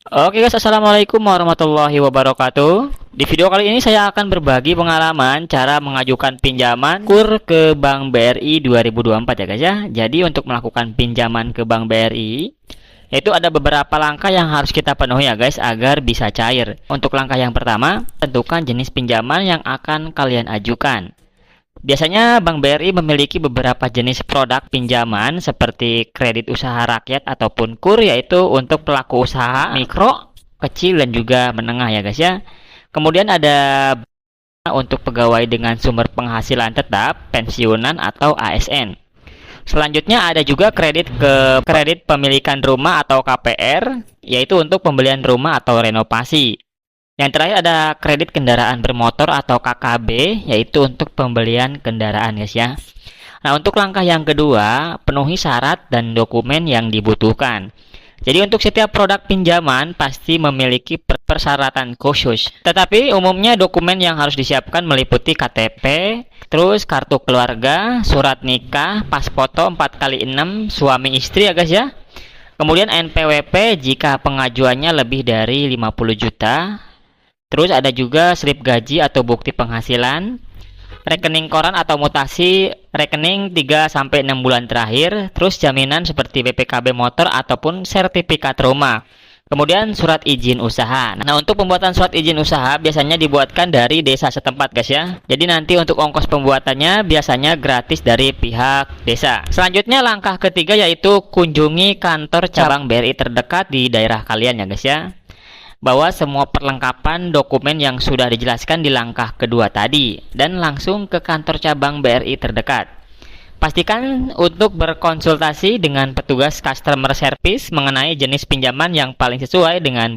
Oke guys, assalamualaikum warahmatullahi wabarakatuh. Di video kali ini saya akan berbagi pengalaman cara mengajukan pinjaman KUR ke Bank BRI 2024 ya guys ya. Jadi untuk melakukan pinjaman ke Bank BRI, itu ada beberapa langkah yang harus kita penuhi ya guys agar bisa cair. Untuk langkah yang pertama, tentukan jenis pinjaman yang akan kalian ajukan. Biasanya Bank BRI memiliki beberapa jenis produk pinjaman seperti kredit usaha rakyat ataupun KUR, yaitu untuk pelaku usaha mikro, kecil dan juga menengah ya guys ya. Kemudian ada untuk pegawai dengan sumber penghasilan tetap, pensiunan atau ASN. Selanjutnya ada juga kredit pemilikan rumah atau KPR, yaitu untuk pembelian rumah atau renovasi. Yang terakhir ada kredit kendaraan bermotor atau KKB, yaitu untuk pembelian kendaraan guys ya. Nah, untuk langkah yang kedua, penuhi syarat dan dokumen yang dibutuhkan. Jadi untuk setiap produk pinjaman pasti memiliki persyaratan khusus. Tetapi umumnya dokumen yang harus disiapkan meliputi KTP, terus kartu keluarga, surat nikah, pas foto 4x6 suami istri ya guys ya. Kemudian NPWP jika pengajuannya lebih dari 50 juta. Terus ada juga slip gaji atau bukti penghasilan, rekening koran atau mutasi rekening 3-6 bulan terakhir, terus jaminan seperti BPKB motor ataupun sertifikat rumah. Kemudian surat izin usaha. Nah, untuk pembuatan surat izin usaha biasanya dibuatkan dari desa setempat guys ya. Jadi nanti untuk ongkos pembuatannya biasanya gratis dari pihak desa. Selanjutnya langkah ketiga yaitu kunjungi kantor cabang BRI terdekat di daerah kalian ya guys ya. Bawa semua perlengkapan dokumen yang sudah dijelaskan di langkah kedua tadi dan langsung ke kantor cabang BRI terdekat. Pastikan untuk berkonsultasi dengan petugas customer service mengenai jenis pinjaman yang paling sesuai dengan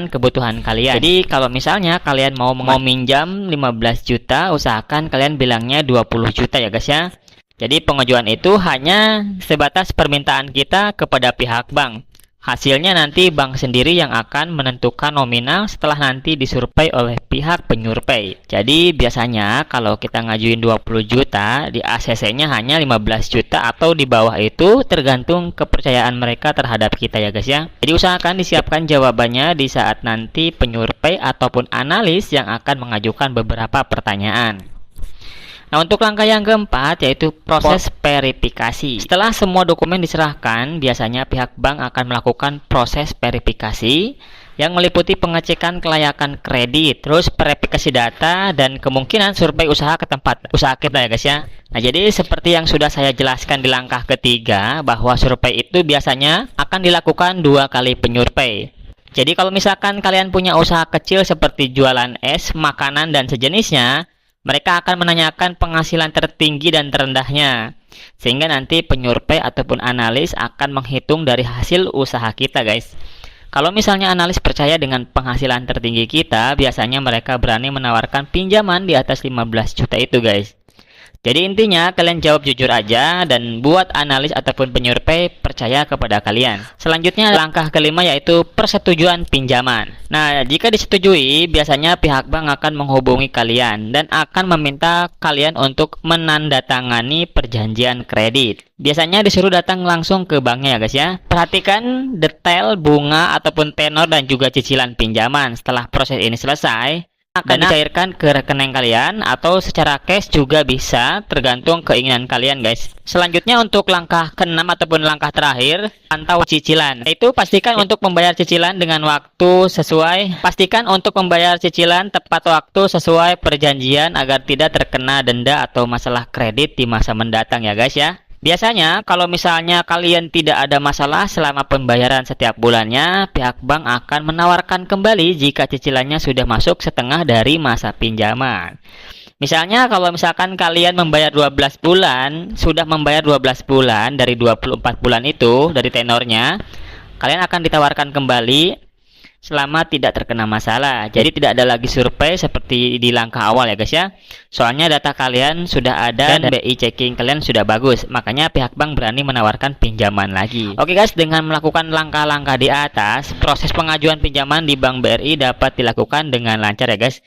kebutuhan kalian. Jadi kalau misalnya kalian mau minjam 15 juta, usahakan kalian bilangnya 20 juta ya guys ya. Jadi pengajuan itu hanya sebatas permintaan kita kepada pihak bank. Hasilnya nanti bank sendiri yang akan menentukan nominal setelah nanti disurvei oleh pihak penyurvei. Jadi biasanya kalau kita ngajuin 20 juta, di ACC-nya hanya 15 juta atau di bawah itu tergantung kepercayaan mereka terhadap kita ya guys ya. Jadi usahakan disiapkan jawabannya di saat nanti penyurvei ataupun analis yang akan mengajukan beberapa pertanyaan. Nah, untuk langkah yang keempat yaitu proses verifikasi. Setelah semua dokumen diserahkan, biasanya pihak bank akan melakukan proses verifikasi yang meliputi pengecekan kelayakan kredit, terus verifikasi data, dan kemungkinan survei usaha ke tempat usaha kita ya guys ya. Nah, jadi seperti yang sudah saya jelaskan di langkah ketiga, bahwa survei itu biasanya akan dilakukan 2 kali penyurvei. Jadi kalau misalkan kalian punya usaha kecil seperti jualan es, makanan, dan sejenisnya, mereka akan menanyakan penghasilan tertinggi dan terendahnya, sehingga nanti penyurvei ataupun analis akan menghitung dari hasil usaha kita guys. Kalau misalnya analis percaya dengan penghasilan tertinggi kita, biasanya mereka berani menawarkan pinjaman di atas 15 juta itu guys. Jadi intinya kalian jawab jujur aja dan buat analis ataupun penyurvei percaya kepada kalian. Selanjutnya langkah kelima yaitu persetujuan pinjaman. Nah, jika disetujui, biasanya pihak bank akan menghubungi kalian dan akan meminta kalian untuk menandatangani perjanjian kredit. Biasanya disuruh datang langsung ke banknya ya guys ya. Perhatikan detail bunga ataupun tenor dan juga cicilan pinjaman. Setelah proses ini selesai, akan dicairkan ke rekening kalian atau secara cash juga bisa, tergantung keinginan kalian guys. Selanjutnya untuk langkah ke-6 ataupun langkah terakhir, pantau cicilan. Itu pastikan untuk membayar cicilan dengan waktu sesuai. Pastikan untuk membayar cicilan tepat waktu sesuai perjanjian agar tidak terkena denda atau masalah kredit di masa mendatang ya guys ya. Biasanya kalau misalnya kalian tidak ada masalah selama pembayaran setiap bulannya, pihak bank akan menawarkan kembali jika cicilannya sudah masuk setengah dari masa pinjaman. Misalnya kalau misalkan kalian membayar 12 bulan, sudah membayar 12 bulan dari 24 bulan itu dari tenornya, kalian akan ditawarkan kembali selama tidak terkena masalah. Jadi tidak ada lagi survei seperti di langkah awal ya guys ya. Soalnya data kalian sudah ada dan BI checking kalian sudah bagus. Makanya pihak bank berani menawarkan pinjaman lagi. Oke guys, dengan melakukan langkah-langkah di atas, proses pengajuan pinjaman di Bank BRI dapat dilakukan dengan lancar ya guys.